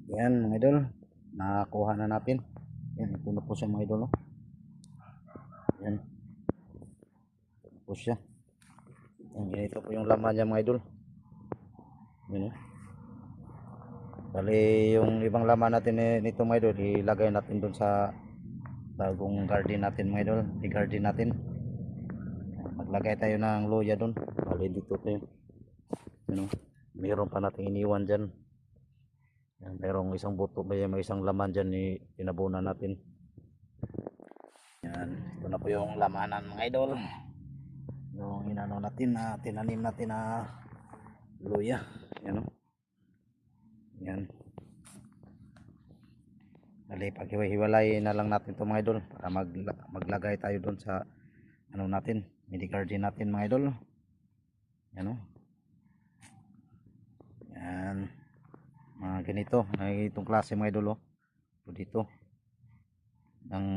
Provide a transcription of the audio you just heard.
Yan mga idol, nakakuha na natin. Yan, ito na po siya mga idol. Yan, ito po siya. Yan, ganito po yung laman niya mga idol. Yan, bali yung ibang laman natin nito mga idol, ilagay natin dun sa bagong garden natin mga idol. I-garden natin. Maglagay tayo ng luya dun. Bali dito po yun. Mayroon pa natin iniwan dyan. Yan, mayroong isang buto, may isang laman dyan, tinabunan natin. Yan, ito na po yung lamanan mga idol. Yung inano natin na tinanim natin na luya. Yan o. Yan. Dali, paghiwa-hiwalay na lang natin ito mga idol para maglagay tayo doon sa ano natin, mini garden natin mga idol. Yan o. Yan. Mga ganito, itong klase mga idol o. Dito. Ang